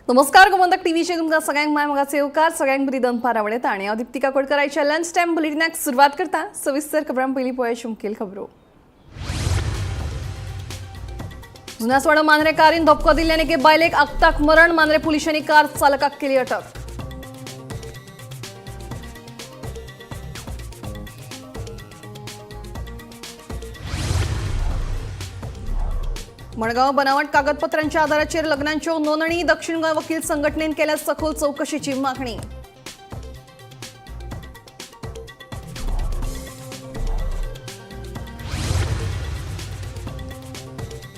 नमस्कार गोमंतक टीव्हीचे तुमकां सगळ्यांक माय मोगाचे येवकार सगळ्यांक बरी दनपार आवडता आनी हांव दीप्तिका कोडकराच्या लंच टायम बुलेटिनाक सुरवात करता। सविस्तर खबरां पयलीं पळोवया मुखेल खबरो। जुनासवाडो मांद्रे कारीन धपको दिल्ल्यान एके बायलेक आगताक मरण, मांद्रे पुलिसांनी कार चालकाक केली अटक। मडगांव बनावट कागदपत्रांच्या आधाराचेर लग्नांच्यो नोंदणी, दक्षिण गोंय वकील संघटनेन केल्या सखोल चौकशीची मागणी।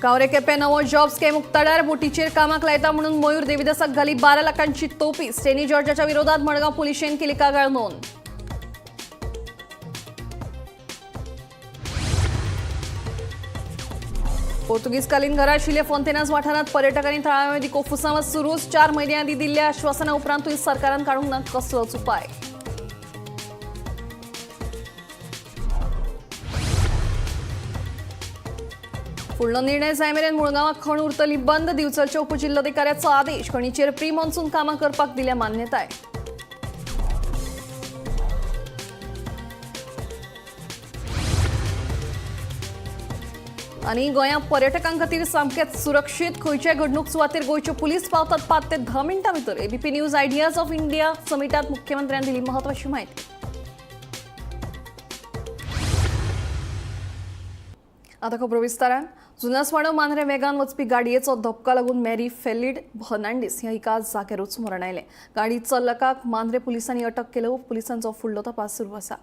कावरे केपें नवो जॉब स्कॅम उक्ताडार बोटीचेर कामाक लायता म्हणून मयूर देविदासाक घाली 12 लाखांची तोपीस। स्टेनी जॉर्जाच्या विरोधात मडगांव पुलिशेन केली कागाळ नोंद। पोर्तुगीज कालीन घरा आशिल्ल्या फोंतेनास वाठारांत पर्यटकांनी थळाव्यामदी कोफुसांव सुरूच। 4 म्हयने आदीं दिल्ल्या आश्वासना उपरांतूय सरकारान काडूंक ना कसलोच उपाय। फुडलो निर्णय जाय मेरेन मुळगांवां खण उरतली बंद। दिवचलच्या उपजिल्लोधिकाऱ्याचो आदेश। खणीचेर प्री मॉन्सून कामां करपाक दिल्या मान्यताय। आनी गोंया पर्यटकां खातीर सामकेच सुरक्षीत। खंयच्याय घडणूक सुवातेर गोंयच्यो पुलीस पावतात 5 ते 10 मिनटां भितर। ABP news ideas of India समिटात मुख्यमंत्र्यांनी दिली महत्वाची माहिती। आता खबरो विस्तारान। जुनासवाडो मांद्रे वेगान वचपी गाडयेचो धपका लागून मॅरी फेलिड फर्नांडीस ह्या एका जाग्यारूच मरण आयलें। गाडी चालकाक मांद्रे पुलिसांनी अटक केलो। पुलिसांचो फुडलो तपास सुरू आसा।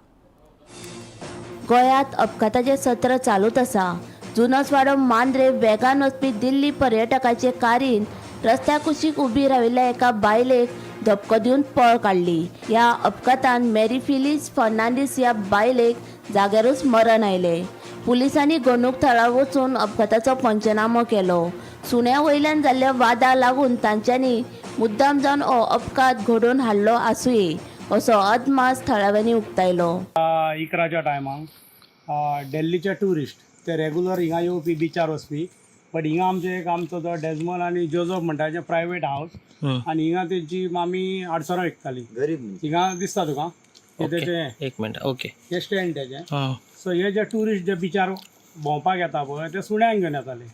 गोंयांत अपघाताचें सत्र चालूच आसा। जुनासवाडो मांद्रे वेगान वचपी दिल्ली पर्यटकाचे कारीन रस्त्या कुशीक उबी राविल्ल्या एका बायलेक धपको दिवन पळ काडली। ह्या अपघातान मॅरी फिलिस फर्नांडीस ह्या बायलेक जाग्यारूच मरण आयलें। पुलिसांनी घडणूक थळार वचून अपघाताचो पंचनामो केलो। सुण्या वयल्यान जाल्ल्या वादा लागून तांच्यांनी मुद्दाम जावन हो अपघात घडोवन हाडलो आसूंये असो अदमास थळाव्यांनी उक्तायलो। इकराच्या टायमार दिल्लीचे ट्युरिस्ट ते रेगुलर हिंगा येवपी बिचार वचपी, बट हिंगा आमचो जो डेजमॉन आनी जोझफ म्हणटा ते प्रायवेट हावस आनी हिंगा तेंची मामी आडसरां विकताली। हिंगा दिसता तुका एक मिनट ओके हे स्टँड तेजें। सो हे जे ट्युरिस्ट जे बिचार भोंवपाक येता पळय ते सुण्यांक घेवन येताले।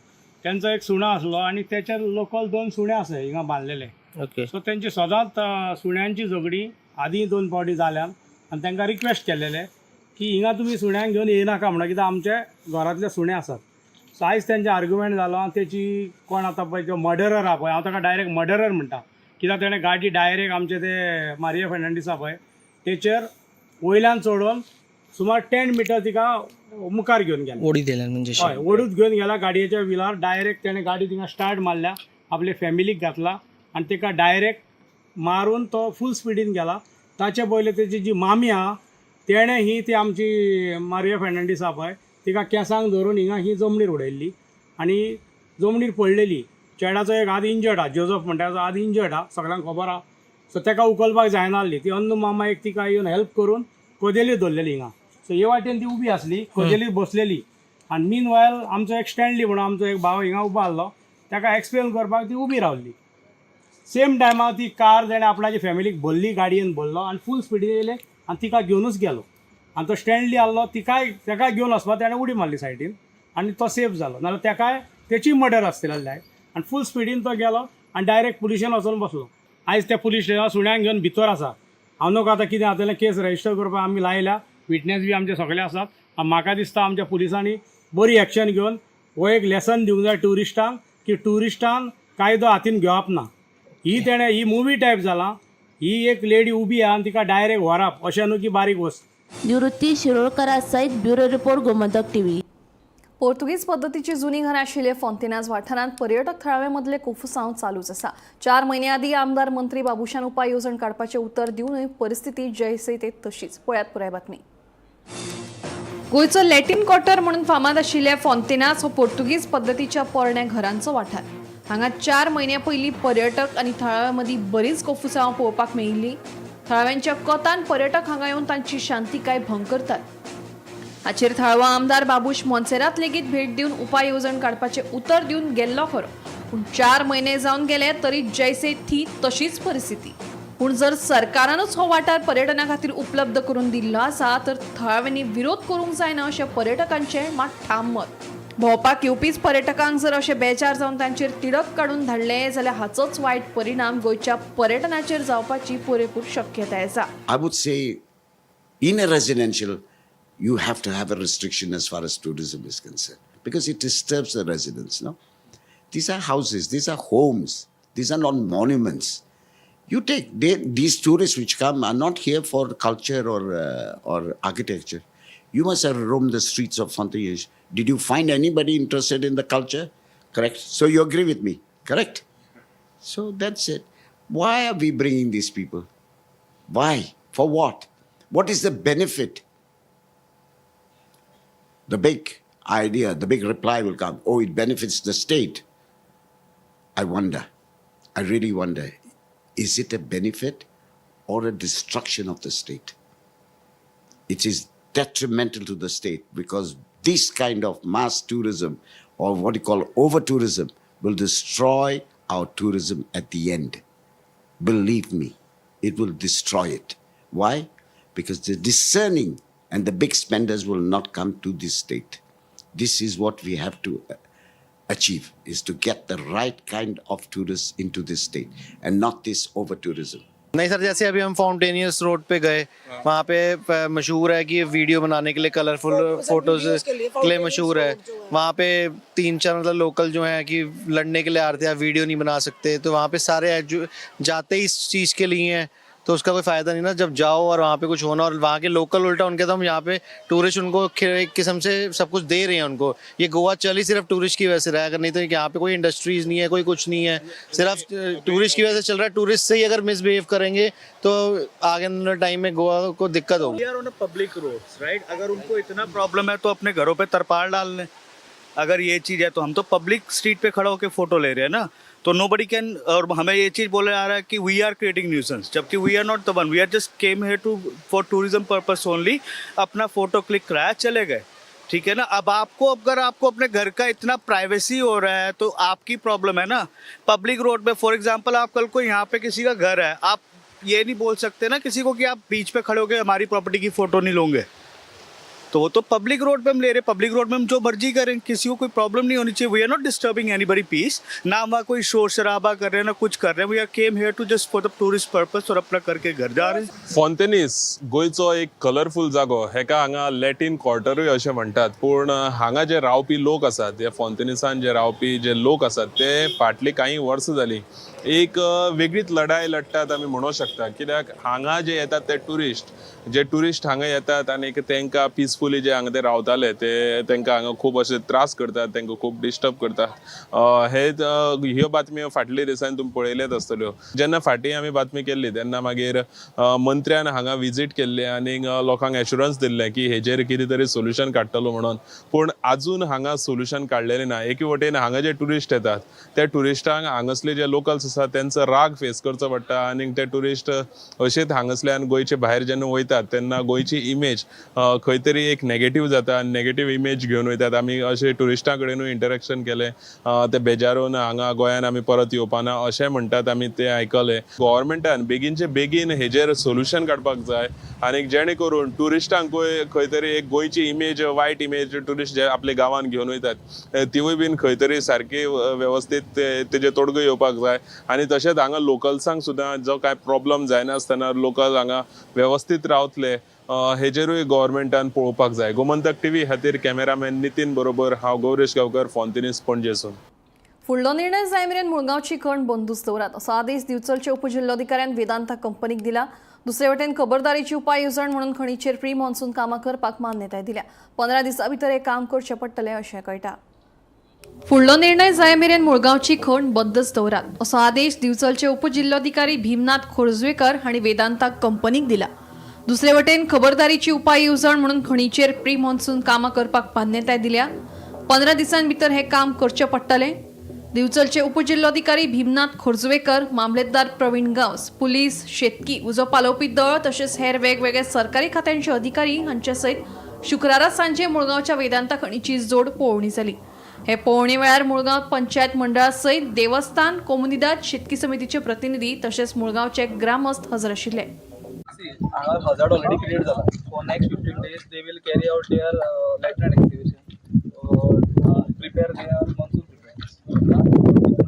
तेंचो एक सुणो आसलो आनी तेचे लोकल 2 सुणे आसले हिंगा बांदलेले। ओके सो तेंची सदांच सुण्यांची झगडी आदीं 2 फावटी जाल्यान आनी तांकां रिक्वेस्ट केलेले की हिंगा तुमी सुण्यांक घेवन येनाका म्हणून, कित्याक आमचे घरांतले सुणे आसात। सो आयज तेंचे आर्ग्युमेंट जालो आनी तेची कोण आतां पळय जो मर्डरर आहा पळय, हांव ताका डायरेक्ट मर्डरर म्हणटा, कित्याक तेणें गाडी डायरेक्ट आमचे ते मारिया फर्नांडीस आहा पळय तेचेर वयल्यान चडोवन सुमार 10 मिटर तिका मुखार घेवन गेला। ओडी दिल्यान म्हणजे हय, ओडूच घेवन गेला गाडयेच्या व्हिलार। डायरेक्ट तेणें गाडी थिंगा स्टार्ट मारल्या, आपले फॅमिलीक घातला आनी तिका डायरेक्ट मारून तो फूल स्पिडीन गेला। ताचे पयलीं तेची जी मामी आहा तेणें ही ती आमची मारिया फर्नांडीस आहा पळय तिका केंसांक धरून हिंगा ही जमनीर उडयल्ली आनी जमनीर पडलेली। चेड्याचो एक हात इंजर्ड आहा, जोझफ म्हणटा तो हात इंजर्ड आहा, सगळ्यांक खबर आहा। सो तेका उखलपाक जायनासली। ती अंदू मामा एक तिका येवन हेल्प करून कोदेली धरलेली हिंगा। सो हे वाटेन ती उबी आसली, कोदेली बसलेली आनी मीन वायल आमचो एक स्टँडली म्हणून आमचो एक भाव हिंगा उबो आसलो, ताका एक्सप्लेन करपाक ती उबी रावल्ली। सेम टायमार ती कार जेणे आपणाची फॅमिलीक भरली, गाडयेन भरलो आनी फूल स्पिडीन येयले आनी तिका घेवनूच गेलो। आनी तो स्टँडली आसलो तेका घेवन वचपाक ताणें उडी मारली सायडीन आनी तो सेफ जालो, नाल्यार तेकाय तेची मर्डर आसतलें लायक। आनी फूल स्पिडीन तो गेलो आनी डायरेक्ट पुलिशेन वचून बसलो। आयज त्या पुलीस स्टेशनार सुण्यांक घेवन भितर आसा। हांव नोका आतां कितें जातलें केस रजिस्टर करपाक आमी लायल्या, विटनेस बी आमचे सगळे आसात। म्हाका दिसता आमच्या पुलिसांनी बरी एक्शन घेवन हो एक लेसन दिवंक जाय ट्युरिस्टांक की ट्युरिस्टान कायदो हातीन घेवप ना। ही मुवी टायप जाला, ही एक लेडी उबी आहा आनी तिका डायरेक्ट व्हरप अशें न्हू की बारीक वस्त। निवृत्ती शिरोडकरा सयत ब्युरो रिपोर्ट गोमंतक टीव्ही। पोर्तुगीज पद्धतीची जुनी घरां आशिल्ले फोंतेनास वाठारांत पर्यटक थळावे मदले कोफुसांव चालूच आसा। 4 म्हयने आदीं आमदार मंत्री बाबुशान उपाय येवजण काडपाचें उतर दिवनूय परिस्थिती जैसे ते तशीच। पळयात पुराय बातमी। गोंयचो लॅटिन क्वार्टर म्हणून फामाद आशिल्ल्या फोंतेनास हो पोर्तुगीज पद्धतीच्या पोरण्या घरांचो वाठार। हांगा 4 म्हयन्यां पयलीं पर्यटक आनी थळाव्यां मदीं बरीच कोफुसांव पळोवपाक मेळिल्लीं। थळाव्यांच्या कोतान पर्यटक हांगा येवन तांची शांतिकाय भंग करतात। हाचेर थळावो आमदार बाबूश मोन्सेरात लेगीत भेट दिवन उपाय येवजण काडपाचें उतर दिवन गेल्लो खरो, पूण 4 महिने जावन गेले तरी जैसे थी तशीच परिस्थिती. पूण जर सरकारानच हो वाठार पर्यटना खातीर उपलब्ध करून दिल्लो आसा तर थळाव्यांनी विरोध करूंक जायना अशें पर्यटकांचें मात ठाम मत. भोंवपाक येवपीच पर्यटकांक जर अशें बेजार जावन तांचेर तिडक काडून धाडले जाल्यार हाचोच वायट परिणाम गोंयच्या पर्यटनाचेर जावपाची पुरेपूर शक्यताय आसा. I would say in a residential, you have to have a restriction as far as tourism is concerned because it disturbs the residents, no? These are houses, these are homes, these are not monuments. You take, these tourists which come are not here for culture or architecture. You must have roamed the streets of Fontainebleau. Did you find anybody interested in the culture? Correct? So you agree with me, correct? So that's it. Why are we bringing these people? Why? For what? What is the benefit? The big idea, the big reply will come, oh, it benefits the state. I wonder. I really wonder. Is it a benefit or a destruction of the state? It is detrimental to the state because this kind of mass tourism or what you call over tourism will destroy our tourism at the end. Believe me, it will destroy it. Why? Because the discerning and the big spenders will not come to this state. This is what we have to achieve, is to get the right kind of tourists into this state and not this over tourism. नहीं sir, जैसे अभी हम फाउंटेनियस road पे गए, वहाँ पे मशहूर है कि video बनाने के लिए कलरफुल फोटोज के लिए मशहूर है. वहाँ पे 3-4 मतलब लोकल जो हैं कि लड़ने के लिए आ रहे थे, आप वीडियो नहीं बना सकते, तो वहाँ पे सारे जो जाते ही इस चीज़ के लिए हैं, तो उसका कोई फ़ायदा नहीं ना. जब जाओ और वहाँ पे कुछ होना और वहाँ के लोकल उल्टा उनके, तो हम यहाँ पे टूरिस्ट उनको एक किस्म से सब कुछ दे रहे हैं उनको. ये गोवा चल ही सिर्फ टूरिस्ट की वजह से रहा है, अगर नहीं तो यहाँ पे कोई इंडस्ट्रीज़ नहीं है, कोई कुछ नहीं है, सिर्फ टूरिस्ट की वजह से चल रहा है. टूरिस्ट से ही अगर मिसबिहेव करेंगे तो आगे टाइम में गोवा को दिक्कत होगी. यार उन्हें पब्लिक रोड्स राइट, अगर उनको इतना प्रॉब्लम है तो अपने घरों पे तरपाल डाल लें. अगर ये चीज़ है तो हम तो पब्लिक स्ट्रीट पे खड़ा होकर फोटो ले रहे हैं ना, तो नोबडी कैन. और हमें ये चीज़ बोला जा रहा है कि वी आर क्रिएटिंग न्यूसेंस, जबकि we are not the one. We are just came here to for tourism purpose only. अपना फोटो क्लिक कराया, चले गए, ठीक है ना. अब आपको, अगर आपको अपने घर का इतना प्राइवेसी हो रहा है तो आपकी प्रॉब्लम है ना. Public road pay for example, आप कल को यहाँ पे किसी का घर है, आप ये नहीं बोल सकते ना किसी को कि आप बीच पे खड़े होकर हमारी प्रॉपर्टी की फोटो नहीं लोगे. तो वो तो पब्लिक रोड पे हम ले रहे, पब्लिक रोड में हम जो मर्जी करें, किसी को कोई प्रॉब्लम नहीं होनी चाहिए. We are not disturbing anybody peace. ना वहाँ कोई शोर शराबा कर रहे हैं ना कुछ कर रहे हैं. We are came here to just for the tourist purpose और अपना करके घर जा रहे हैं. फॉन्टेनीस गोंयचो एक कलरफूल जागो, हेका हांगा लॅटीन क्वार्टरूय अशें म्हणटात. पूण हांगा जे रावपी लोक आसात, या फॉन्टेनिसान जे रावपी जे लोक आसात, ते फाटलीं कांय वर्सां जालीं एक वेगळीच लढाई लडटात आमी म्हणूं शकता. कित्याक हांगा जे येतात ते टुरिस्ट हांगा येतात आनी तांकां पिसफुली जे हांगा ते रावताले ते तांकां हांगा खूब अशे त्रास करतात, तांकां खूब डिस्टर्ब करतात. ह्यो बातम्यो फाटल्या दिसांनी तुमी पळयल्याच आसतल्यो. जेन्ना फाटीं आमी बातमी केल्ली तेन्ना मागीर मंत्र्यान हांगा विजीट केल्ली आनी लोकांक एश्युरन्स दिल्लें की हेजेर कितें तरी सोल्युशन काडटलो म्हणून. पूण आजून हांगा सोल्युशन काडलेलें ना. एके वटेन हांगा जे टुरिस्ट येतात त्या टुरिस्टांक हांगासले जे लोकल्स आसा तेंचो राग फेस करचो पडटा आनी ते टुरिस्ट अशेंच हांगासल्यान गोंयचे भायर जेन्ना वयतात तेन्ना गोंयची इमेज खंय तरी एक नेगेटीव जाता, नेगेटीव इमेज घेवन वयतात. आमी अशें टुरिस्टां कडेनूय इंटरेक्शन केलें, ते बेजारून हांगा गोंयान आमी परत येवपाना अशें म्हणटात, आमी ते आयकलें. गव्हर्मेंटान बेगीनचे बेगीन हेजेर सोल्युशन काडपाक जाय आनी जेणे करून टुरिस्टांकूय खंय तरी एक गोंयची इमेज, वायट इमेज टुरिस्ट जे आपल्या गांवान घेवन वयतात तिवूय बीन खंय तरी सारकी वेवस्थीत तेजे तोडगो येवपाक जाय. आनी तशेंच हांगा लोकल्सांक सुद्दां जो कांय प्रॉब्लम जायनासतना लोकल हांगा वेवस्थीत रावतले हेजेरूय गव्हर्मेंटान पळोवपाक जाय. गोमंतक टीव्ही खातीर कॅमेरामॅन नितीन बरोबर हांव गौरेश गांवकर, फॉन्टेनीस, पणजेसून. फुडलो निर्णय जाय मेरेन मुळगांवची खण बंदूस्त दवरात असो आदेश दिवचलचे उपजिल्लोधिकाऱ्यान वेदांता कंपनीक दिला. दुसरे वटेन खबरदारीची उपाय येवजण म्हणून खणीचेर प्री मॉन्सून कामां करपाक मान्यताय दिल्या. 15 दिसां भितर हे काम करचें पडटलें अशें कळटा. फुडलो निर्णय जाय मेरेन मुळगांवची खण बंदच दवरात असो आदेश दिवचलचे उपजिल्लोधिकारी भीमनाथ खोर्जवेकर हांणी वेदांता कंपनीक दिला. दुसरे वटेन खबरदारीची उपाय येवजण म्हणून खणीचेर प्री मॉन्सून कामां करपाक मान्यताय दिल्या. 15 दिसां भितर हे काम करचें पडटलें. दिवचलचे उपजिल्लोधिकारी भीमनाथ खोर्जवेकर, मामलेदार प्रवीण गांवस, पुलीस, शेतकी, उजो पालोवपी दळ तशेंच हेर वेगवेगळे सरकारी खात्यांचे अधिकारी हांचे सयत शुक्रारा सांजे मुळगांवच्या वेदांता खणीची जोड पळोवणी जाली. हे पोवणे वेळार मुळगांव पंचायत मंडळासयत देवस्थान कोमुनिदाद शेतकी समितीचे प्रतिनिधी तशेंच मुळगांवचे ग्रामस्थ हजर आशिल्ले. हांगा हजार्ड ऑलरेडी क्रिएट जाला. For next 15 days they will carry out their light night activation. Prepare their monsoon preparedness.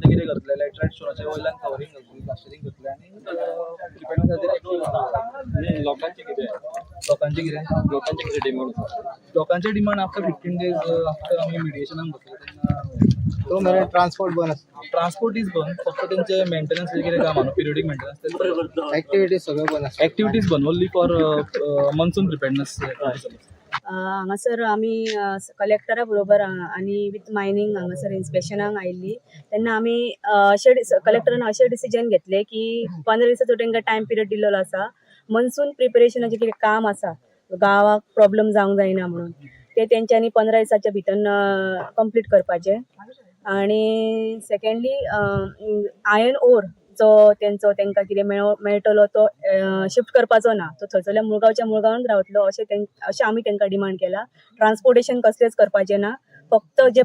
ते कितें करतले लायट नायट शोचे वयल्यान कवरिंग घातली, प्लास्टरिंग घातले आनी प्रिपेअरनेस खातीर एक्टिव्ह लोकांचे कितें डिमांड लोकांचे डिमांड आफ्टर 15 days आफ्टर आमी मिडिएशनाक बसले तेन्ना ट्रान्सपोर्ट बंद आसता. ट्रान्सपोर्ट इज बंद, फक्त तेंचे मेंटेनन्स कितें काम आहा पिरियडिक मेंटेनन्स एक्टिविटीज सगळे बंद आसता. एक्टिविटीज बंद ओन्ली फॉर मनसून प्रिपेअरनेस. हांगासर आमी कलेक्टरा बरोबर आनी विथ मायनींग हांगासर इन्स्पेक्शनाक आयिल्ली तेन्ना आमी कलेक्टरान अशें डिसिजन घेतलें की 15 दिसाचो तांकां टायम पिरियड दिल्लो आसा. मनसून प्रिपेरेशनाचें कितें काम आसा गांवाक प्रॉब्लम जावंक जायना म्हणून ते तेंच्यांनी 15 दिसाच्या भितर कंप्लीट करपाचें. आनी सेकेंडली आयर्न ओर जो तांकां कितें मेळटलो तो शिफ्ट करपाचो ना, तो थंयसरल्या मुळगांवच्या मुळगांवांत रावतलो अशें आमी तांकां डिमांड केला. ट्रान्सपोर्टेशन कसलेंच करपाचें ना, फक्त जे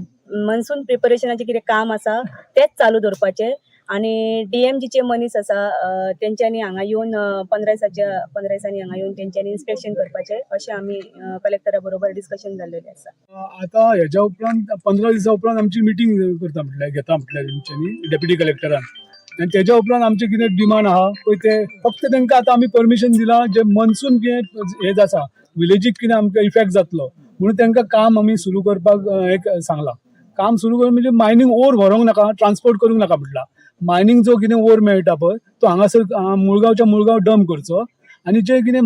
मनसून प्रिपेरेशनाचें कितें काम आसा तेंच चालू दवरपाचें. आनी DMGचे मनीस आसा तेंच्यांनी हांगा येवन 15 दिसांनी हांगा येवन तेंच्यांनी इन्स्पेक्शन करपाचें अशें आमी कलेक्टरा बरोबर डिस्कशन जाल्लेलें आसा. आता ह्याच्या उपरांत 15 दिसा उपरांत आमची मिटींग घेता म्हटल्यार तेंच्यांनी डेप्युटी कलेक्टरान आनी तेच्या उपरांत आमचे कितें डिमांड आहा पळय ते फक्त तांकां आतां आमी परमिशन दिलां जे मनसून कितें हें आसा विलेजीक कितें आमकां इफेक्ट जातलो म्हणून तांकां काम आमी सुरू करपाक एक सांगलां. काम सुरू करून म्हणजे मायनींग ओर व्हरोंक नाका, ट्रान्सपोर्ट करूंक नाका म्हटलां. मायनींग जो कितें ओर मेळटा पळय तो हांगासर मुळगांवच्या मुळगांव डंप करचो आनी जे कितें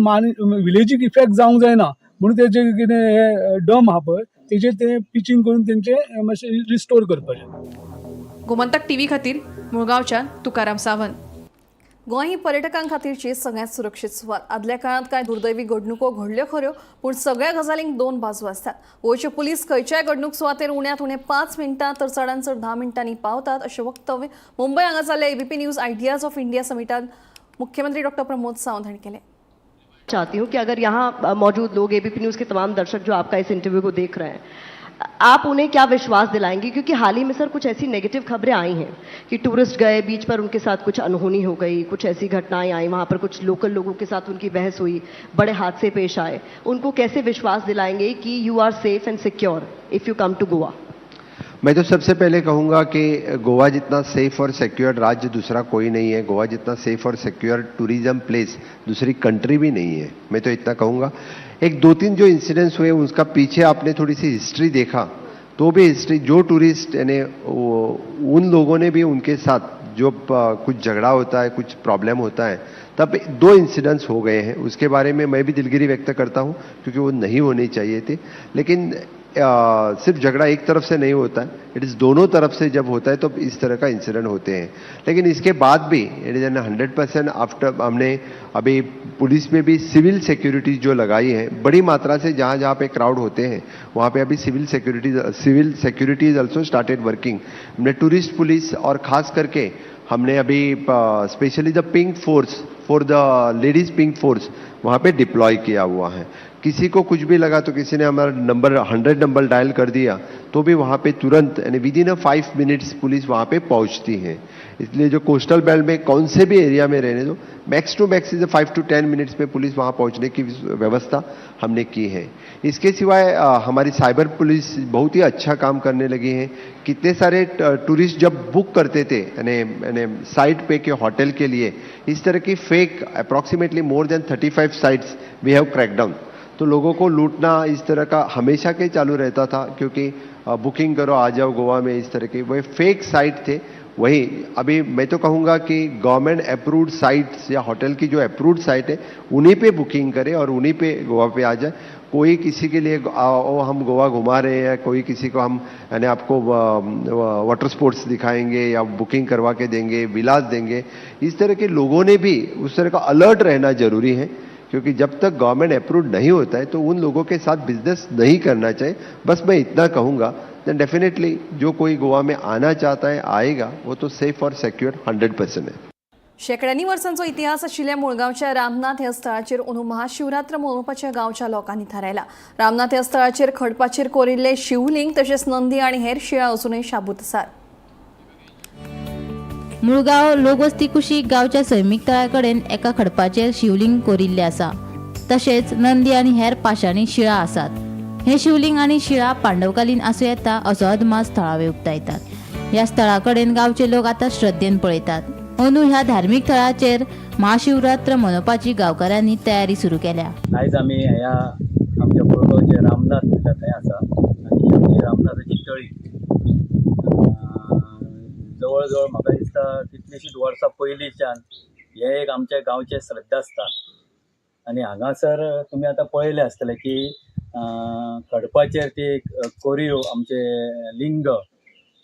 विलेजीक इफेक्ट जावंक जायना म्हणून ते जे कितें हे डंप आहा पळय तेजेर ते पिचिंग करून तेंचे मातशें रिस्टोर करपाचें. गोमंतक TV खातीर मुळगांवच्यान तुकाराम सावंत. गोंय ही पर्यटकां खातीरची सगळ्यांत सुरक्षीत सुवात. आदल्या काळात कांय दुर्दैवी घडणुको घडल्यो खऱ्यो, पूण सगळ्या गजालींक 2 बाजू आसतात. गोंयचे पुलीस खंयच्याय घडणूक सुवातेर उण्यात उणे 5 मिनटां तर चडांत चड 10 मिनटांनी पावतात अशें वक्तव्य मुंबय हांगा जाल्ल्या ABP news ideas of India समिटात मुख्यमंत्री डॉ. प्रमोद सावंत हांणी केलें. चाहती हूँ कि अगर यहाँ मौजूद लोग ABP न्यूज़ के तमाम दर्शक जो आपका इस इंटरव्यू को देख रहे हैं, आप उन्हें क्या विश्वास दिलाएंगे? क्योंकि हाल ही में सर कुछ ऐसी नेगेटिव खबरें आई हैं कि टूरिस्ट गए, बीच पर उनके साथ कुछ अनहोनी हो गई, कुछ ऐसी घटनाएं आई, वहाँ पर कुछ लोकल लोगों के साथ उनकी बहस हुई, बड़े हादसे पेश आए. उनको कैसे विश्वास दिलाएंगे कि you are safe and secure if you come to Goa? मैं तो सबसे पहले कहूँगा कि गोवा जितना सेफ और सिक्योर राज्य दूसरा कोई नहीं है. गोवा जितना सेफ और सिक्योर टूरिज्म प्लेस दूसरी कंट्री भी नहीं है. मैं तो इतना कहूँगा. एक 2-3 जो इंसिडेंट्स हुए उसका पीछे आपने थोड़ी सी हिस्ट्री देखा तो भी हिस्ट्री जो टूरिस्ट यानी उन लोगों ने भी उनके साथ जो कुछ झगड़ा होता है, कुछ प्रॉब्लम होता है, तब 2 इंसिडेंट्स हो गए हैं. उसके बारे में मैं भी दिलगिरी व्यक्त करता हूँ क्योंकि वो नहीं होने चाहिए थे. लेकिन सिर्फ झगड़ा एक तरफ से नहीं होता है, इट इज़ दोनों तरफ से जब होता है तो इस तरह का इंसिडेंट होते हैं. लेकिन इसके बाद भी इट इज़ 100% आफ्टर हमने अभी पुलिस में भी सिविल सिक्योरिटी जो लगाई है बड़ी मात्रा से. जहाँ जहाँ पे क्राउड होते हैं वहाँ पे अभी civil security is also started working. हमने टूरिस्ट पुलिस और ख़ास करके हमने अभी specially the pink force for the ladies pink force वहाँ पे डिप्लॉय किया हुआ है. किसी को कुछ भी लगा तो किसी ने हमारा नंबर 100 नंबर डायल कर दिया तो भी वहाँ पे तुरंत यानी विदिन 5 मिनट्स पुलिस वहाँ पे पहुँचती है. इसलिए जो कोस्टल बेल्ट में कौन से भी एरिया में रहने दो, max to max is 5 to 10 minutes में पुलिस वहाँ पहुँचने की व्यवस्था हमने की है. इसके सिवाय हमारी साइबर पुलिस बहुत ही अच्छा काम करने लगी है. कितने सारे टूरिस्ट जब बुक करते थे यानी साइट पे के होटल के लिए, इस तरह की fake approximately more than 35 sites we have crack down. तो लोगों को लूटना इस तरह का हमेशा के चालू रहता था क्योंकि बुकिंग करो आ जाओ गोवा में, इस तरह के वही फेक साइट थे. वही अभी मैं तो कहूँगा कि गवर्नमेंट अप्रूव्ड साइट्स या होटल की जो अप्रूव्ड साइट है उन्हीं पे बुकिंग करें और उन्हीं पे गोवा पे आ जाए. कोई किसी के लिए हम गोवा घुमा रहे हैं, कोई किसी को हम यानी आपको वाटर स्पोर्ट्स दिखाएंगे या बुकिंग करवा के देंगे, विलास देंगे, इस तरह के लोगों ने भी उस तरह का अलर्ट रहना जरूरी है. क्योंकि जब तक गवर्नमेंट अप्रूव्ड नहीं होता है तो उन लोगों के साथ बिजनेस नहीं करना चाहिए. बस मैं इतना कहूँगा. देन डेफिनेटली जो कोई गोवा में आना चाहता है आएगा, वो तो सेफ और सिक्योर 100% है. शेकड्यांनी वर्सांचो इतिहास आशिल्ल्या मुळगांवच्या रामनाथ ह्या स्थळाचेर अंदू महाशिवरात्र मनोवपाच्या गांवच्या लोकांनी थारायला. रामनाथ ह्या स्थळाचेर खडपाचेर कोरिल्ले शिवलिंग तशेंच नंदी आनी हेर शिळा अजूनय शाबूत आसात. मुळगांव लोकवस्ती कुशीक गांवच्या सैमीक तळ्या कडेन एका खडपाचेर शिवलिंग कोरिल्ले आसा. तशेंच नंदी आनी हेर पाशाणी शिळा आसात. हे शिवलिंग आनी शिळा पांडवकालीन आसूं येता असो अदमास थळावे उक्तायतात. ह्या स्थळा कडेन गांवचे लोक आतां श्रद्धेन पळयतात. अंदू ह्या धार्मीक थळाचेर महाशिवरात्र मनोवपाची गांवकारांनी तयारी सुरू केल्या. आयज आमी ह्या आमच्या मुळगांवचे रामनाथ म्हणटा थंय आसा आनी आमची रामनाथाची तळी जवळ जवळ म्हाका दिसता कितलीशींच वर्सां पयलींच्यान हे एक आमच्या गांवचें श्रद्धास्थान. आनी हांगासर तुमी आतां पळयलें आसतलें की खडपाचेर ती कोरीव आमचे लिंग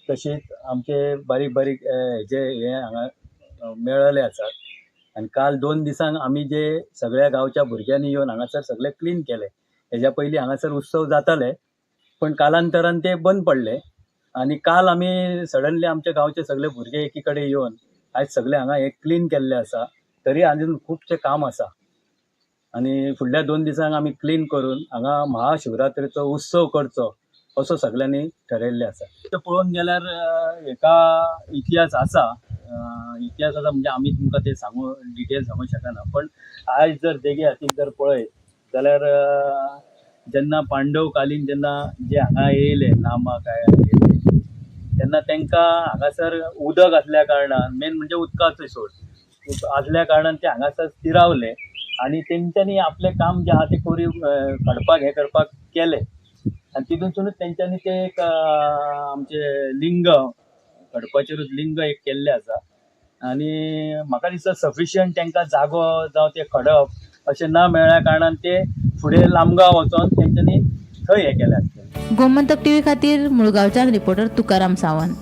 तशीच आमचे बारीक बारीक हे हांगा मेळले आसात. आनी काल 2 दिसांक आमी जे सगळ्या गांवच्या भुरग्यांनी येवन हांगासर सगळे क्लीन केले. हेज्या पयलीं हांगासर उत्सव जाताले पण कालांतरान ते बंद पडले आनी काल आमी सडनली आमच्या गांवचे सगळे भुरगे एकी कडेन येवन आयज सगळे हांगा हे क्लीन केल्ले आसा. तरी आजून खुबशें काम आसा आनी फुडल्या 2 दिसांक आमी क्लीन करून हांगा महाशिवरात्रेचो उत्सव करचो असो सगळ्यांनी ठरयल्लें आसा. ते पळोवन गेल्यार हेका इतिहास आसा. इतिहास आसा म्हणजे आमी तुमकां ते डिटेल सांगूं शकना. पण आयज जर देगे हातीक जर पळयत जाल्यार जेन्ना पांडवकालीन जेन्ना जे हांगा येयले नामा काय येयले तेन्ना तांकां हांगासर उदक आसल्या कारणान मेन म्हणजे उदकाचो सोर्स आसल्या कारणान ते हांगासर स्थिरावले आनी तेंच्यांनी आपलें काम जें आहा तें कोरीव काडपाक हे करपाक केलें आनी तितूनसूनच तेंच्यांनी ते एक आमचे लिंग खडपाचेरूच लिंग एक केल्लें आसा. आनी म्हाका दिसता सफिशियंट तांकां जागो जावं ते खडप अशें ना मेळ्ळ्या कारणान ते फुडें लांबगांव वचोन तेंच्यांनी थंय हे केलें आसतलें. गोमंतक टीव्ही खातीर मुळगांवच्यान रिपोर्टर तुकाराम सावंत.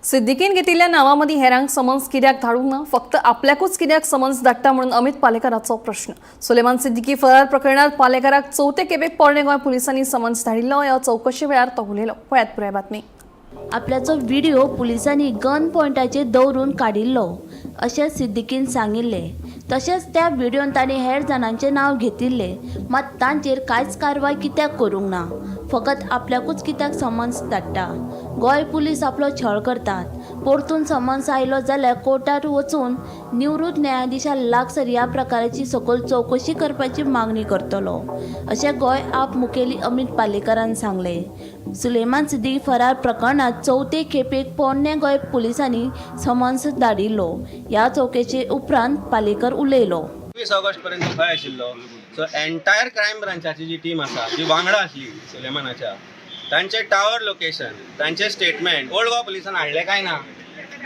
सिद्दीकीन घेतिल्ल्या नांवां हेरांक समन्स कित्याक धाडूंक ना, फक्त आपल्याकूच कित्याक समन्स धाडटा म्हणून अमित पालेकराचो प्रश्न. सुलेमान सिद्दीकी फरार प्रकरणात पालेकराक चवथे खेपेक पोरणे गोंय पुलिसांनी समन्स धाडिल्लो. ह्या चवकशे वेळार तो उलयलो. पळयात पुराय बातमी. आपल्याचो व्हिडिओ पुलिसांनी गन पॉयंटाचेर दवरून काडिल्लो अशें सिद्दीकीन सांगिल्लें. तशेंच त्या व्हिडिओन ताणें हेर जाणांचें नांव घेतिल्लें, मात तांचेर कांयच कारवाय कित्याक करूंक ना, फकत आपल्याकूच कित्याक समन्स धाडटा. गोंय पुलीस आपलो छळ करतात. परतून समन्स आयलो जाल्यार कोर्टार वचून निवृत्त न्यायाधीशा लागसर ह्या प्रकाराची सखोल चवकशी करपाची मागणी करतलो अशें गोंय आप मुखेली अमित पालेकरान सांगलें. सुलेमान सिद्दीकी फरार प्रकरणात चवथे खेपेक पोरणे गोंय पुलिसांनी समन्स धाडिल्लो. ह्या चवकशे उपरांत पालेकर उलयलो. 21 ऑगस्ट पर्यंत खंय आशिल्लो. सो एंटायर क्रायम ब्रांचाची जी टीम आसा जी वांगडा आसली सुलेमानाच्या, तांचे टावर लोकेशन, तांचे स्टेटमेंट ओल्ड गोवा पुलिसान हाडले काय ना.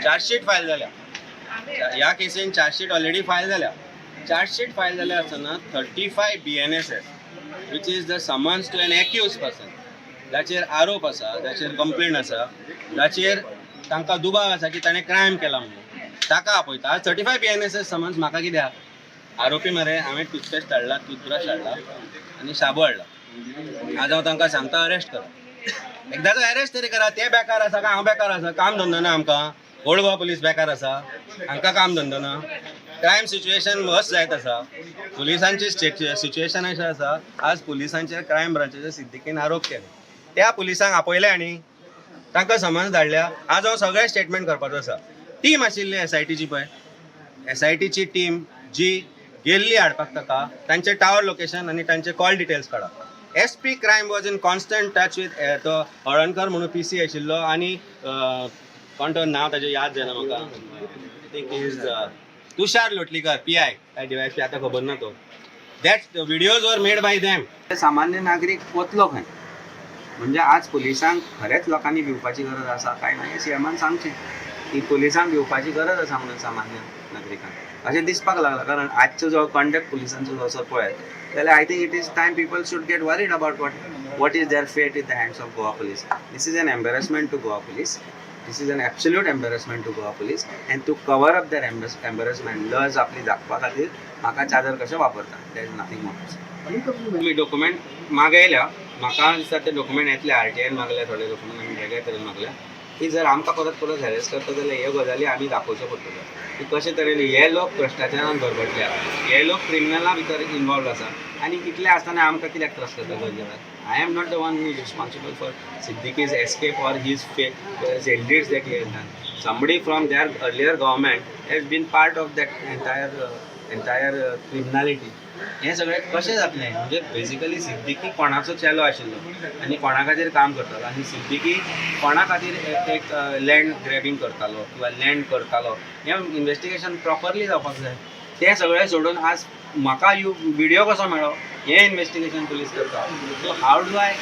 चार्जशीट फायल जाल्या. ह्या केसीन चार्जशीट ऑलरेडी फायल जाल्या. चार्जशीट फायल जाल्या आसतना 35 BNSS which is the summons to an accused person, जाचेर आरोप आसा, जाचेर कंप्लेंट आसा, जाचेर तांकां दुबाव आसा की ताणें क्रायम केला म्हणून ताका आपयता. 35 BNSS समन्स म्हाका कित्याक? आरोपी मरे हांवें टूथपेस्ट हाडला, टूथब्रश हाडला आनी शाबू हाडला. आज हांव तांकां सांगता अरेस्ट करा. एकदाचो अरेस्ट तरी करा. ते बेकार आसा काय हांव बेकार आसा? काम धंदो ना आमकां. ओल्ड गोवा पुलीस बेकार आसा, हांकां काम धंदो ना. क्रायम सिच्युएशन वर्स जायत आसा. पुलिसांची सिच्युएशन अशें आसा, आज पुलिसांचेर क्रायम ब्रांचाच्या सिद्दीकीन आरोप केले. त्या पुलिसांक आपयले आनी तांकां समन्स धाडल्या. आज हांव सगळे स्टेटमेंट करपाचो आसा. टीम आशिल्ली SITची पळय, SITची टीम जी गेल्ली हाडपाक ताका, तांचे टावर लोकेशन आनी तांचे कॉल डिटेल्स काडा. SP crime was in constant touch with तो हळणकर म्हणून PC आशिल्लो आनी कोण तो नांव ताचें याद जायना म्हाका. I think is Tushar Lotlikar PI काय DYSP आतां खबर ना तो. That videos were made by them. सामान्य नागरीक वतलो खंय? म्हणजे आज पुलिसांक खरेंच लोकांनी भिवपाची गरज आसा काय ना हें CMन सांगचें की पुलिसांक भिवपाची गरज आसा म्हणून सामान्य नागरिकांक अशें दिसपाक लागला. कारण आजचो जो कंडक्ट पुलिसांचो जो असो पळयत जाल्यार I think it is time people should get worried about what is their fate in the hands of Goa police. This is an embarrassment to Goa police. This is an absolute embarrassment to Goa police. And to cover up that embarrassment लज आपली दाखोवपा खातीर म्हाका चादर कशें वापरता. That is nothing more. तुमी document मागयल्या. म्हाका दिसता ते डॉक्युमेंट येतले. RTIन मागले थोडे डॉक्युमेंट आमी वेगळे तरेन मागल्या. की जर आमकां परत परत हॅरेस करता जाल्यार ह्यो गजाली आमी दाखोवच्यो पडटल्यो की कशे तरेन हे लोक भ्रश्टाचारान भरभटले हे लोक क्रिमिनला भितर इनवॉल्व आसा आनी इतले आसतना आमकां कित्याक त्रास करता गरजेला I am not the one who is responsible for Siddiqui's escape or his ill deeds that he has done. Somebody from their earlier government has been part of that entire criminality. हे सगळे कशें जातलें म्हणजे basically Siddiqui कोणाचो चेलो आशिल्लो आनी कोणा खातीर काम करतालो आनी सिद्दीकी कोणा खातीर एक लँड ग्रॅबिंग करतालो किंवा लँड करतालो हें इन्वेस्टिगेशन प्रॉपरली जावपाक जाय तें सगळें सोडून आज म्हाका व्हिडिओ कसो मेळ्ळो हें इन्वेस्टिगेशन पुलीस करता so how do I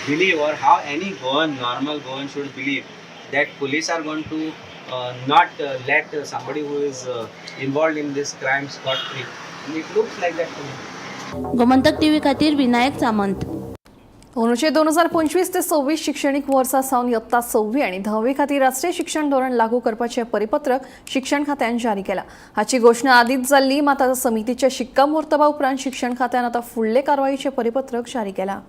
believe or how any normal Goan should believe that police are going to not let somebody who is involved in this crime scot free. And it looks like that to me. Gomantak TV खातीर विनायक सामंत. अनुच्छेद 2025 ते 26 शिक्षणीक वर्सा सावन इयत्ता 6वी आणि 10वी खातीर राष्ट्रीय शिक्षण धोरण लागू करपाचें परिपत्रक शिक्षण खात्यान जारी केला. हाची घोषणा आदींच जाल्ली मात आतां समितीच्या शिक्कामोर्तबा उपरांत शिक्षण खात्यान आतां फुडले कारवाईचें परिपत्रक जारी केलां.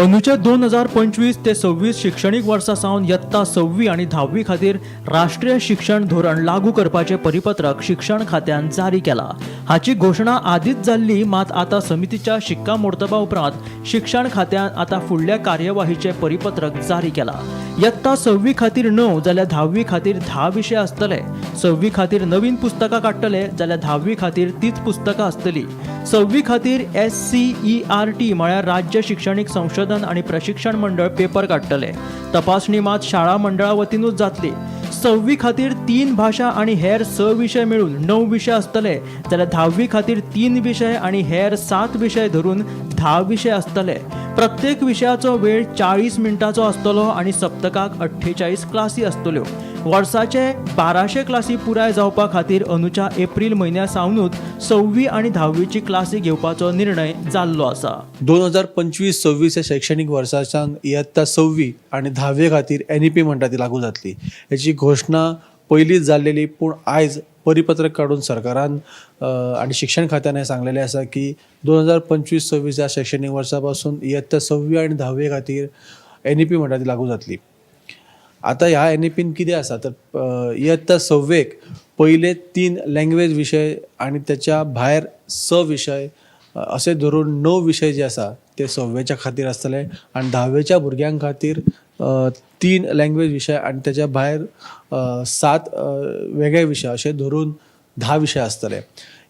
अनुच्छेद 2025 ते 26 शिक्षणीक वर्सा सावन इयत्ता 6वी आणि 10वी खातीर राष्ट्रीय शिक्षण धोरण लागू करपाचें परिपत्रक शिक्षण खात्यान जारी केला. हाची घोषणा आदींच जाल्ली मात आतां समितीच्या शिक्कामोर्तबा उपरांत शिक्षण खात्यान आतां फुडल्या कार्यवाहीचें परिपत्रक जारी केला. इयत्ता 6वी खातीर 9 जाल्यार 10वी खातीर 10 विशय आसतले. 6वी खातीर नवीन पुस्तकां काडटले जाल्यार 10वी खातीर तीच पुस्तकां आसतली. 6वी खातीर SCERT म्हळ्यार राज्य शिक्षणीक संशोधन आणि प्रशिक्षण मंडळ पेपर काडटले. तपासणी मात शाळा मंडळा वतीनूच जातली. 6वी खातीर 3 भाशा आणि हेर 6 विशय मेळून 9 विशय आसतले जाल्यार 10वी खातीर 3 विशय आणि हेर 7 विशय धरून 10 विशय आसतले. प्रत्येक विशयाचो वेळ 40 मिनटांचो आसतलो आणि सप्तकाक 48 क्लासी आसतल्यो. वर्साचे 1200 क्लासी पुराय जावपा खातीर अंदूच्या एप्रील म्हयन्या सावनूच 6वी आणि 10वीची क्लासी घेवपाचो निर्णय जाल्लो आसा. 2025-26 शैक्षणिक वर्साच्यान इयत्ता 6वी आणि 10वी खातीर NEP म्हणटा ती लागू जातली. हेची घोषणा पयलींच जाल्लेली पूण आयज परिपत्रक काडून सरकारान आणि शिक्षण खात्यान हें सांगलेलें आसा की 2025-26 ह्या शैक्षणीक वर्सा पासून इयत्ता 6वी आणि 10वी खातीर NEP म्हणटा ती लागू जातली. आता ह्या NEPन कितें आसा तर इयत्ता 6वेक पयले 3 लँग्वेज विशय आणि त्याच्या भायर 6 विशय असे धरून 9 विशय जे आसा ते 6वेच्या खातीर आसतले आणि 10वेच्या भुरग्यां खातीर 3 लँग्वेज विशय आणि त्याच्या भायर 7 वेगळे विशय असे धरून 10 विशय आसतले.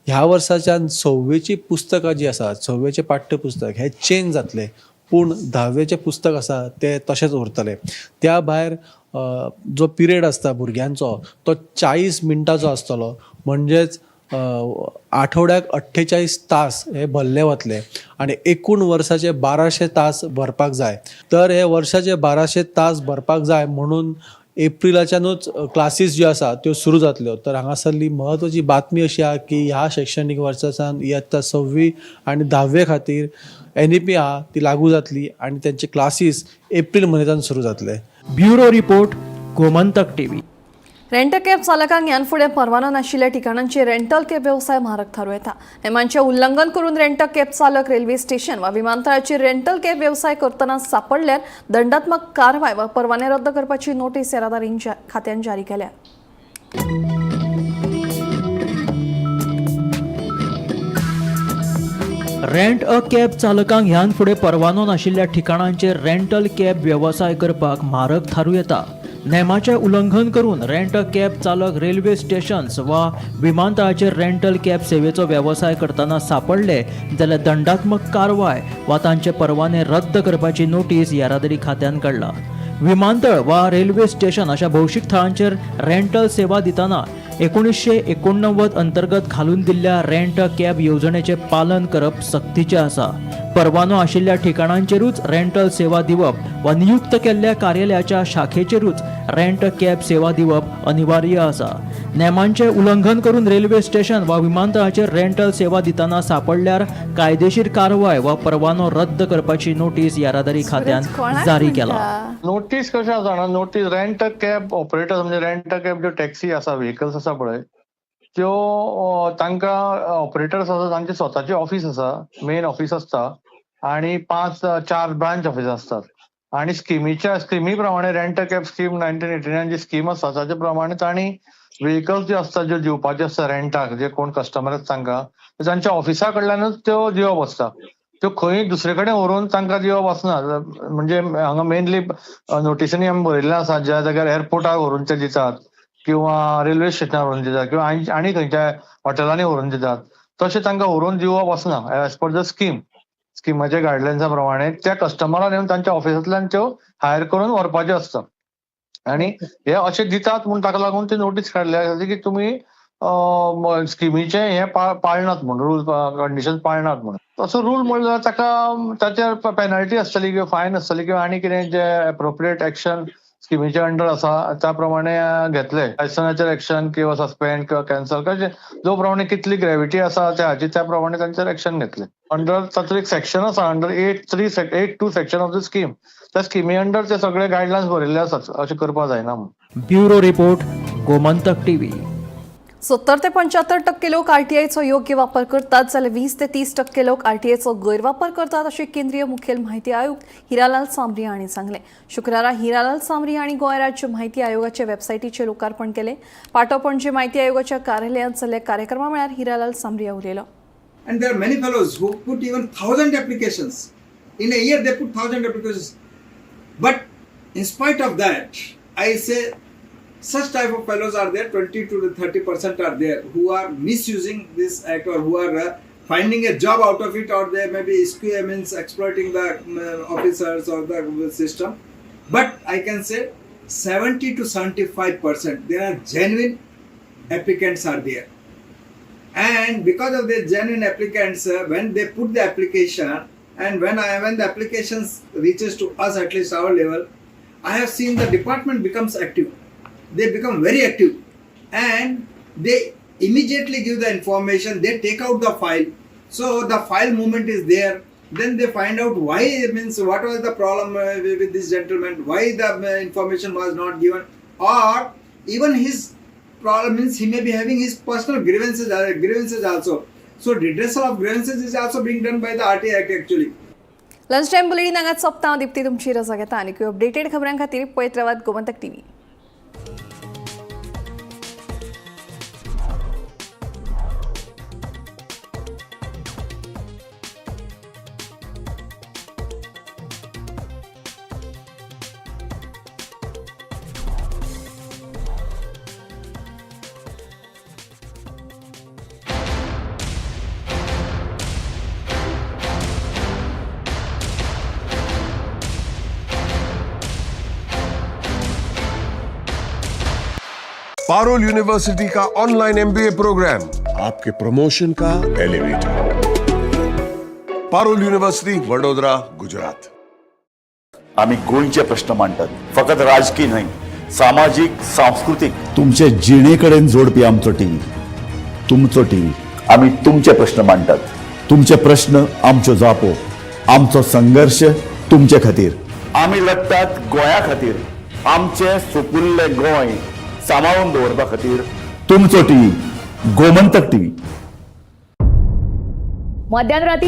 ह्या वर्साच्यान 6वेची पुस्तकां जी आसा 6वेचे पाठ्यपुस्तक हे चेंज जातले पूण 10वेचें पुस्तक आसा ते तशेंच उरतले. त्या भायर जो पिरियड आसता भुरग्यांचो तो 40 मिनटांचो आसतलो म्हणजेच आठवड्याक 48 तास हे भरले वतले आणि एकूण वर्साचे 1200 तास भरपाक जाय. तर हे वर्साचे 1200 तास भरपाक जाय म्हणून एप्रिलाच्यानूच क्लासीस ज्यो आसा त्यो सुरू जातल्यो. तर हांगासरली म्हत्वाची बातमी अशी आहा की ह्या शैक्षणीक वर्साच्यान इयत्ता 6वी आणि 10वे खातीर NEP आहा ती लागू जातली आणि त्यांचे क्लासीस एप्रिल म्हयन्यांत सुरू जातले. Bureau report Gomantak TV. Rental cab चालकांक ह्यान फुडें परवानो नाशिल्ल्या ठिकाणांचेर रेंटल कॅब वेवसाय म्हारग थारू येता. नेमांचें उल्लंघन करून रेंटल कॅब चालक रेल्वे स्टेशन वा विमानतळाचेर रेंटल कॅब वेवसाय करतना सापडल्यार दंडात्मक कारवाय वा परवाने रद्द करपाची नोटीस येरादारी खात्यान जारी केल्या. रेंट अ कॅब चालकांक ह्यान फुडें परवानो नाशिल्ल्या ठिकाणांचेर रेंटल कॅब वेवसाय करपाक म्हारग थारू येता. नेमाचें उल्लंघन करून रेंट अ कॅब चालक रेल्वे स्टेशन्स वा विमानतळाचेर रेंटल कॅब सेवेचो वेवसाय करतना सापडले जाल्यार दंडात्मक कारवाय वा तांचे परवाने रद्द करपाची नोटीस येरादारी खात्यान काडला. विमानतळ वा रेल्वे स्टेशन अशा भौशीक थळांचेर रेंटल सेवा दितना 1989 अंतर्गत घालून दिल्ल्या रेंट अ कॅब येवजणेचें पालन करप सक्तीचें आसा. परवानो आशिल्ल्या ठिकाणांचेरूच रेंटल सेवा दिवप वा नियुक्त केल्ल्या कार्यालयाच्या शाखेचेरूच रेंट अ कॅब सेवा दिवप अनिवार्य आसा. नेमांचें उल्लंघन करून रेल्वे स्टेशन वा विमानतळाचेर रेंटल सेवा दितना सापडल्यार कायदेशीर कारवाय वा परवानो रद्द करपाची नोटीस येरादारी खात्यान जारी केला. नोटीस कशें आसा जाणा notice rent a cab operator म्हणजे रेंट अ कॅब ज्यो टॅक्सी आसा व्हेकल्स आसा पळय त्यो तांकां ऑपरेटर्स आसा तांचे स्वताचे ऑफिस आसा मेन ऑफिस आसता आणि 4 ब्रांच ऑफिस असतात. आणि स्किमी प्रमाणे रेंट कॅप स्कीम 1989 जी स्कीम आसा ताचे प्रमाणे तांणी व्हेकल्स जे असतात ज्यो दिवपाचे असता रेंटाक, जे कोण कस्टमर तांकां तांच्या ऑफिसा कडल्यानूच त्यो दिवप आसता. त्यो खंय दुसरे कडेन व्हरून तांकां दिवप आसना. म्हणजे हांगा मेनली नोटिसांनी आमी बरयल्लें आसा ज्या जाग्यार एअरपोर्टार व्हरून ते दितात किंवा रेल्वे स्टेशनार व्हरून दितात किंवा आनी खंयच्या हॉटेलांनी व्हरून दितात, तशें तांकां व्हरून दिवप आसना एज पर द स्किमाच्या गायडलायन्सा प्रमाणे. त्या कस्टमरान येवन तांच्या ऑफिसांतल्यान त्यो हायर करून व्हरपाच्यो आसता आणि हे अशें दितात म्हूण ताका लागून ती नोटीस काडल्या की तुमी स्किमीचे हे पाळनात म्हणून रूल कंडिशन पाळनात म्हणून. तसो रूल म्हणल्यार ताका ताचेर पेनल्टी आसतली किंवा फायन आसतली किंवा आनी कितें जे एप्रोप्रिएट एक्शन स्किमीच्या अंडर आसा त्या प्रमाणे घेतले. लायसनाचेर एक्शन किंवा सस्पेंड किंवा कॅन्सल कशें जो प्रमाणे कितली ग्रेविटी आसा त्या प्रमाणे तांचेर एक्शन घेतले. अंडर ताचो एक सेक्शन आसा under 8(2) section of the scheme. त्या स्किमी अंडर ते सगळे गायडलायन्स बरयल्ले आसात. अशें करपाक जायना म्हणून. Bureau report, Gomantak TV. 70 ते 75% लोक आरटीआयचो योग्य वापर करतात जाल्यार 20 ते 30% लोक आरटीआयचो गैरवापर करतात अशें केंद्रीय मुखेल म्हायती आयुक्त हिरालाल सांबरी हांणी सांगलें. शुक्रारा हिरालाल सांबरी हांणी गोंय राज्य म्हायती आयोगाचे वेबसायटीचें लोकार्पण केलें. पाटो पणजे म्हायती आयोगाच्या कार्यालयांत जाल्ल्या कार्यक्रमा वेळार हिरालाल सांबरी उलयलो. And there are many fellows who put even 1,000 applications. In a year they put 1,000 applications. But in spite of that, I say such type of fellows are there, 20 to 30% are there who are misusing this act or who are finding a job out of it, or they may be means exploiting the officers or the system. But I can say 70 to 75% there are genuine applicants are there. And because of the genuine applicants, when they put the application and when the applications reaches to us, at least our level, I have seen the department becomes active. They become very active and they immediately give the information. They take out the file. So the file movement is there. Then they find out why, means what was the problem with this gentleman, why the information was not given, or even his problem means he may be having his personal grievances also. So redressal of grievances is also being done by the RTI Act actually. Lunch time bulletin हांगाच सोंपता. हांव दिप्ती तुमची रजा घेता आनी updated खबरां खातीर पळयत रावात गोमंतक टीव्ही. पारुल यूनिवर्सिटी का ऑनलाइन MBA प्रोग्राम आपके प्रमोशन का एलिवेटर. पारुल यूनिवर्सिटी, वडोदरा, गुजरात. आम्ही गोंयचे प्रश्न मांडटात, फकत राजकीय न्हय, सामाजिक, सांस्कृतिक. तुमचे जिणेकडेन जोडपी आमचो टीव्ही, तुमचो टीव्ही. आम्ही तुमचे प्रश्न मांडटात. तुमचे प्रश्न आमच्यो जापो, आमचो संघर्श तुमचे खातीर. आम्ही लढटात गोंया खातीर. आमचे सोपुल्ले गोंय सांबाळून दवरपा खातीर. तुमचो टीव्ही, गोमंतक टीव्ही. मध्यान राती